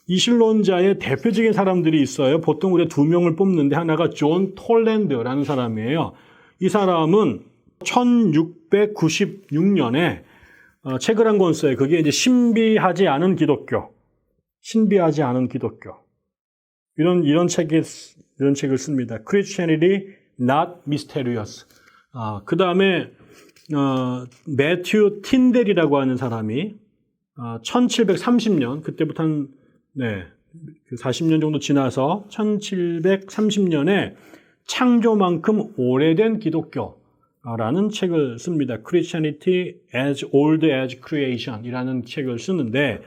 이신론자의 대표적인 사람들이 있어요. 보통 우리가 두 명을 뽑는데 하나가 존 톨랜드라는 사람이에요. 이 사람은 1696년에 책을 한 권 써요. 그게 이제 신비하지 않은 기독교. 신비하지 않은 기독교. 이런 책을 씁니다. Christianity Not Mysterious. 그 다음에, 매튜 틴델이라고 하는 사람이, 1730년, 그때부터 한, 40년 정도 지나서 1730년에 창조만큼 오래된 기독교라는 책을 씁니다. Christianity as Old as Creation 이라는 책을 쓰는데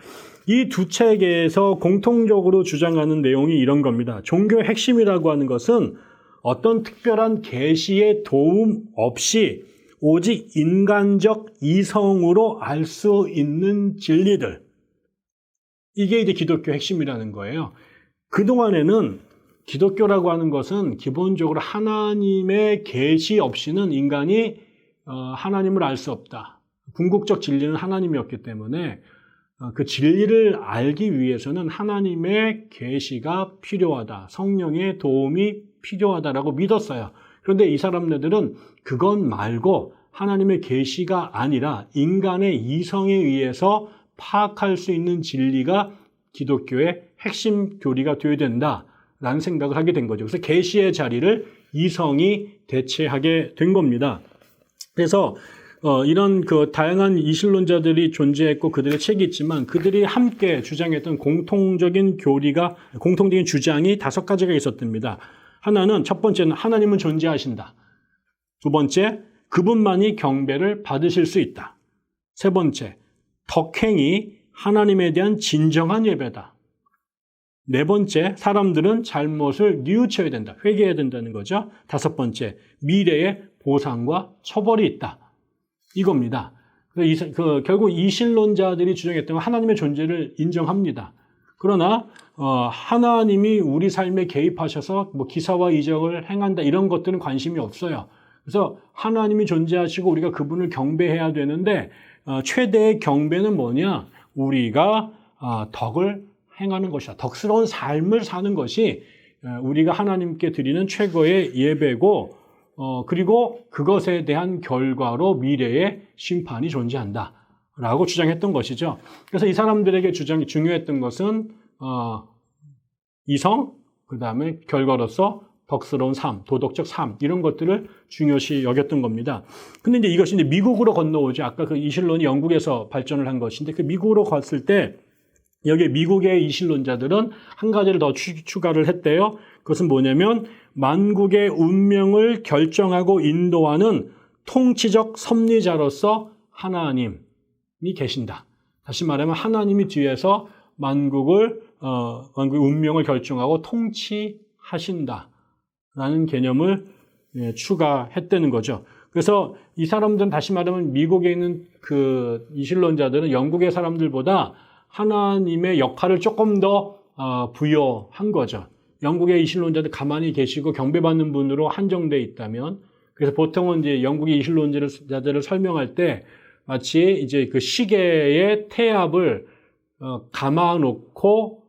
이 두 책에서 공통적으로 주장하는 내용이 이런 겁니다. 종교의 핵심이라고 하는 것은 어떤 특별한 계시의 도움 없이 오직 인간적 이성으로 알 수 있는 진리들. 이게 이제 기독교 핵심이라는 거예요. 그동안에는 기독교라고 하는 것은 기본적으로 하나님의 계시 없이는 인간이 하나님을 알 수 없다. 궁극적 진리는 하나님이었기 때문에 그 진리를 알기 위해서는 하나님의 계시가 필요하다. 성령의 도움이 필요하다라고 믿었어요. 그런데 이 사람들은 그건 말고 하나님의 계시가 아니라 인간의 이성에 의해서 파악할 수 있는 진리가 기독교의 핵심 교리가 되어야 된다라는 생각을 하게 된 거죠. 그래서 계시의 자리를 이성이 대체하게 된 겁니다. 그래서 이런 그 다양한 이신론자들이 존재했고 그들의 책이 있지만 그들이 함께 주장했던 공통적인 주장이 5가지가 있었답니다. 하나는 첫 번째는 하나님은 존재하신다. 두 번째, 그분만이 경배를 받으실 수 있다. 세 번째, 덕행이 하나님에 대한 진정한 예배다. 네 번째, 사람들은 잘못을 뉘우쳐야 된다. 회개해야 된다는 거죠. 다섯 번째, 미래에 보상과 처벌이 있다. 이겁니다. 결국 이신론자들이 주장했던 건 하나님의 존재를 인정합니다. 그러나 하나님이 우리 삶에 개입하셔서 뭐 기사와 이적을 행한다 이런 것들은 관심이 없어요. 그래서 하나님이 존재하시고 우리가 그분을 경배해야 되는데 최대의 경배는 뭐냐? 우리가 덕을 행하는 것이다. 덕스러운 삶을 사는 것이 우리가 하나님께 드리는 최고의 예배고 그리고 그것에 대한 결과로 미래의 심판이 존재한다라고 주장했던 것이죠. 그래서 이 사람들에게 중요했던 것은 이성, 그 다음에 결과로서 덕스러운 삶, 도덕적 삶 이런 것들을 중요시 여겼던 겁니다. 근데 이제 이것이 이제 미국으로 건너오죠. 아까 그 이신론이 영국에서 발전을 한 것인데 그 미국으로 갔을 때 여기 미국의 이신론자들은 한 가지를 더 추가를 했대요. 그것은 뭐냐면 만국의 운명을 결정하고 인도하는 통치적 섭리자로서 하나님이 계신다. 다시 말하면 하나님이 뒤에서 만국의 운명을 결정하고 통치하신다. 라는 개념을 추가했다는 거죠. 그래서 이 사람들은 다시 말하면 미국에 있는 그 이신론자들은 영국의 사람들보다 하나님의 역할을 조금 더 부여한 거죠. 영국의 이신론자들 가만히 계시고 경배받는 분으로 한정되어 있다면, 그래서 보통은 이제 영국의 이신론자들을 설명할 때 마치 이제 그 시계의 태압을 감아놓고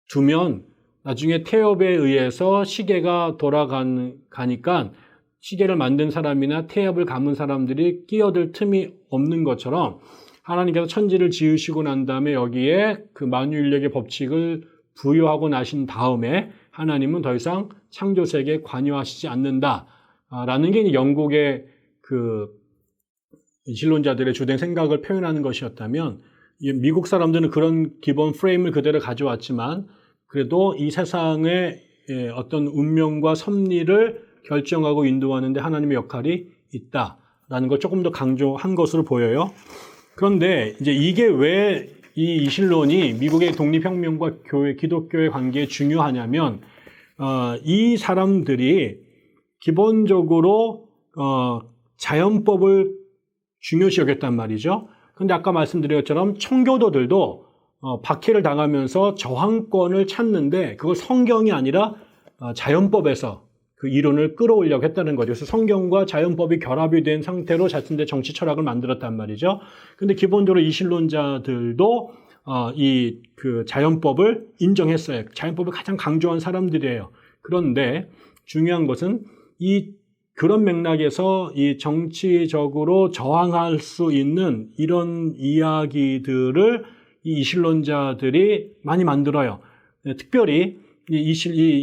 두면 나중에 태엽에 의해서 시계가 돌아가니까 시계를 만든 사람이나 태엽을 감은 사람들이 끼어들 틈이 없는 것처럼 하나님께서 천지를 지으시고 난 다음에 여기에 그 만유인력의 법칙을 부여하고 나신 다음에 하나님은 더 이상 창조세계에 관여하시지 않는다라는 게 영국의 그 신론자들의 주된 생각을 표현하는 것이었다면 미국 사람들은 그런 기본 프레임을 그대로 가져왔지만 그래도 이 세상의 어떤 운명과 섭리를 결정하고 인도하는 데 하나님의 역할이 있다라는 걸 조금 더 강조한 것으로 보여요. 그런데 이제 이게 왜 이 이신론이 미국의 독립혁명과 기독교의 관계에 중요하냐면 이 사람들이 기본적으로 자연법을 중요시 여겼단 말이죠. 그런데 아까 말씀드린 것처럼 청교도들도 박해를 당하면서 저항권을 찾는데 그걸 성경이 아니라 자연법에서 그 이론을 끌어올려고 했다는 거죠. 그래서 성경과 자연법이 결합이 된 상태로 자신의 정치 철학을 만들었단 말이죠. 근데 기본적으로 이신론자들도 이 그 자연법을 인정했어요. 자연법을 가장 강조한 사람들이에요. 그런데 중요한 것은 그런 맥락에서 이 정치적으로 저항할 수 있는 이런 이야기들을 이 이실론자들이 많이 만들어요. 특별히 이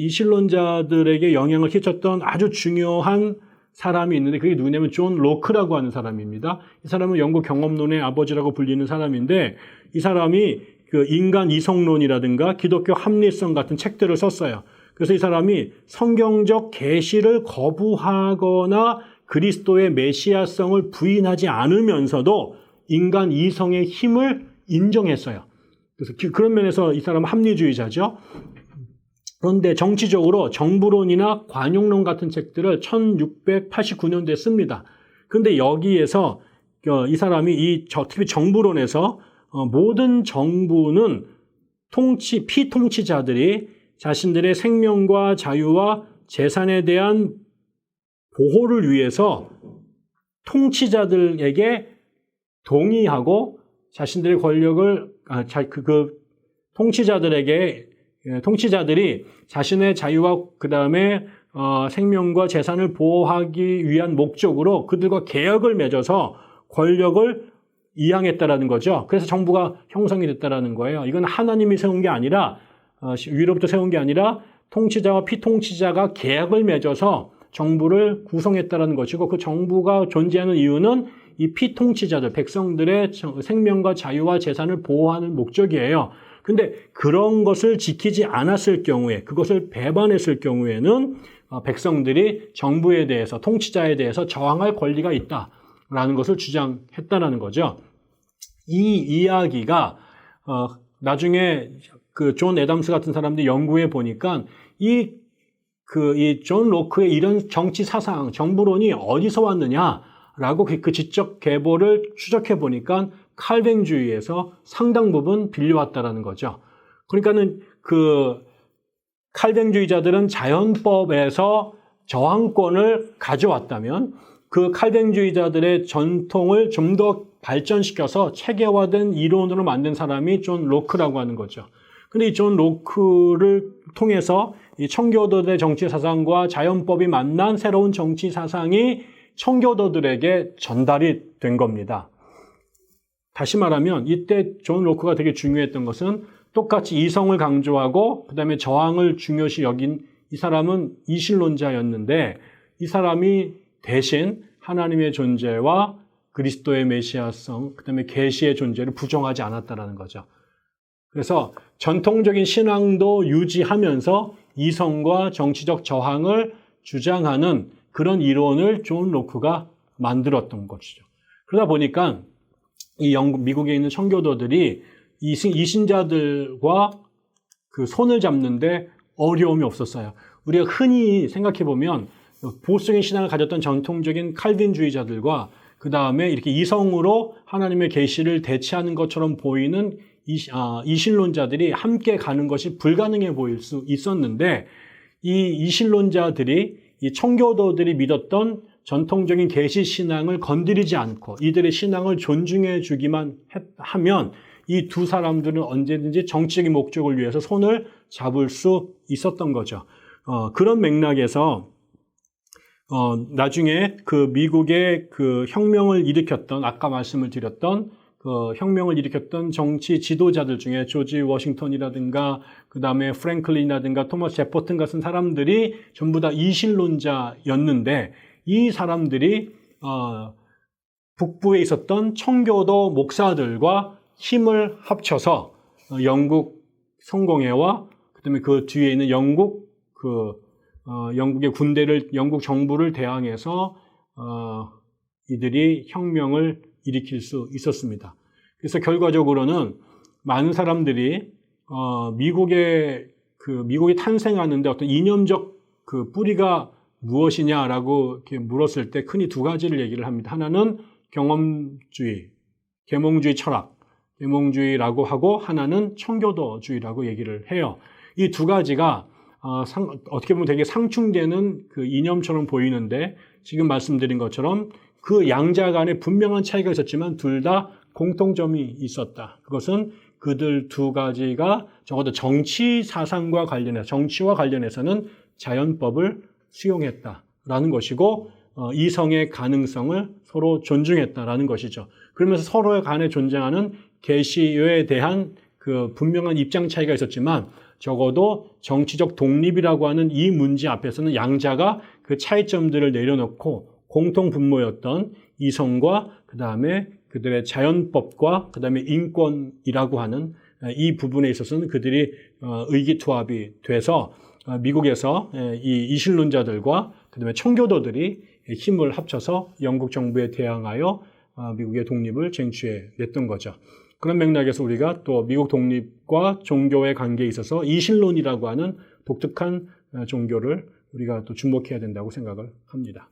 이실론자들에게 영향을 끼쳤던 아주 중요한 사람이 있는데 그게 누구냐면 존 로크라고 하는 사람입니다. 이 사람은 영국 경험론의 아버지라고 불리는 사람인데 이 사람이 그 인간 이성론이라든가 기독교 합리성 같은 책들을 썼어요. 그래서 이 사람이 성경적 계시를 거부하거나 그리스도의 메시아성을 부인하지 않으면서도 인간 이성의 힘을 인정했어요. 그래서 그런 면에서 이 사람은 합리주의자죠. 그런데 정치적으로 정부론이나 관용론 같은 책들을 1689년도에 씁니다. 그런데 여기에서 이 사람이 특히 정부론에서 모든 정부는 피통치자들이 자신들의 생명과 자유와 재산에 대한 보호를 위해서 통치자들에게 동의하고 자신들의 권력을 통치자들이 자신의 자유와 그다음에 생명과 재산을 보호하기 위한 목적으로 그들과 계약을 맺어서 권력을 이양했다라는 거죠. 그래서 정부가 형성이 됐다라는 거예요. 이건 하나님이 세운 게 아니라 위로부터 세운 게 아니라 통치자와 피통치자가 계약을 맺어서 정부를 구성했다라는 것이고 그 정부가 존재하는 이유는 이 피통치자들, 백성들의 생명과 자유와 재산을 보호하는 목적이에요. 근데 그런 것을 지키지 않았을 경우에, 그것을 배반했을 경우에는 백성들이 정부에 대해서, 통치자에 대해서 저항할 권리가 있다라는 것을 주장했다라는 거죠. 이 이야기가 나중에 그 존 애담스 같은 사람들이 연구해 보니까 이 존 로크의 이런 정치 사상, 정부론이 어디서 왔느냐라고 그 지적 계보를 추적해 보니까 칼뱅주의에서 상당 부분 빌려왔다라는 거죠. 그러니까는 그 칼뱅주의자들은 자연법에서 저항권을 가져왔다면 그 칼뱅주의자들의 전통을 좀 더 발전시켜서 체계화된 이론으로 만든 사람이 존 로크라고 하는 거죠. 근데 이 존 로크를 통해서 이 청교도들의 정치 사상과 자연법이 만난 새로운 정치 사상이 청교도들에게 전달이 된 겁니다. 다시 말하면 이때 존 로크가 되게 중요했던 것은 똑같이 이성을 강조하고 그다음에 저항을 중요시 여긴 이 사람은 이실론자였는데 이 사람이 대신 하나님의 존재와 그리스도의 메시아성, 그다음에 계시의 존재를 부정하지 않았다라는 거죠. 그래서 전통적인 신앙도 유지하면서 이성과 정치적 저항을 주장하는 그런 이론을 존 로크가 만들었던 것이죠. 그러다 보니까 미국에 있는 청교도들이 이신자들과 그 손을 잡는데 어려움이 없었어요. 우리가 흔히 생각해 보면 보수적인 신앙을 가졌던 전통적인 칼빈주의자들과 그 다음에 이렇게 이성으로 하나님의 계시를 대체하는 것처럼 보이는 이실론자들이 함께 가는 것이 불가능해 보일 수 있었는데 이 이실론자들이 이 청교도들이 믿었던 전통적인 계시 신앙을 건드리지 않고 이들의 신앙을 존중해 주기만 하면 이 두 사람들은 언제든지 정치적인 목적을 위해서 손을 잡을 수 있었던 거죠. 그런 맥락에서 나중에 그 미국의 그 혁명을 일으켰던 아까 말씀을 드렸던 그 혁명을 일으켰던 정치 지도자들 중에 조지 워싱턴이라든가 그 다음에 프랭클린이라든가 토마스 제퍼슨 같은 사람들이 전부 다 이실론자였는데 이 사람들이 북부에 있었던 청교도 목사들과 힘을 합쳐서 영국 성공회와 그다음에 그 뒤에 있는 영국의 군대를 영국 정부를 대항해서 이들이 혁명을 일으킬 수 있었습니다. 그래서 결과적으로는 많은 사람들이 미국이 탄생하는데 어떤 이념적 그 뿌리가 무엇이냐라고 이렇게 물었을 때 흔히 두 가지를 얘기를 합니다. 하나는 경험주의, 계몽주의 철학, 계몽주의라고 하고 하나는 청교도주의라고 얘기를 해요. 이 두 가지가 어떻게 보면 되게 상충되는 그 이념처럼 보이는데 지금 말씀드린 것처럼 그 양자 간에 분명한 차이가 있었지만 둘 다 공통점이 있었다. 그것은 그들 두 가지가 적어도 정치 사상과 관련해서, 정치와 관련해서는 자연법을 수용했다라는 것이고, 이성의 가능성을 서로 존중했다라는 것이죠. 그러면서 서로 간에 존재하는 계시에 대한 그 분명한 입장 차이가 있었지만, 적어도 정치적 독립이라고 하는 이 문제 앞에서는 양자가 그 차이점들을 내려놓고 공통 분모였던 이성과 그 다음에 그들의 자연법과 그 다음에 인권이라고 하는 이 부분에 있어서는 그들이 의기투합이 돼서 미국에서 이 이신론자들과 그 다음에 청교도들이 힘을 합쳐서 영국 정부에 대항하여 미국의 독립을 쟁취해 냈던 거죠. 그런 맥락에서 우리가 또 미국 독립과 종교의 관계에 있어서 이신론이라고 하는 독특한 종교를 우리가 또 주목해야 된다고 생각을 합니다.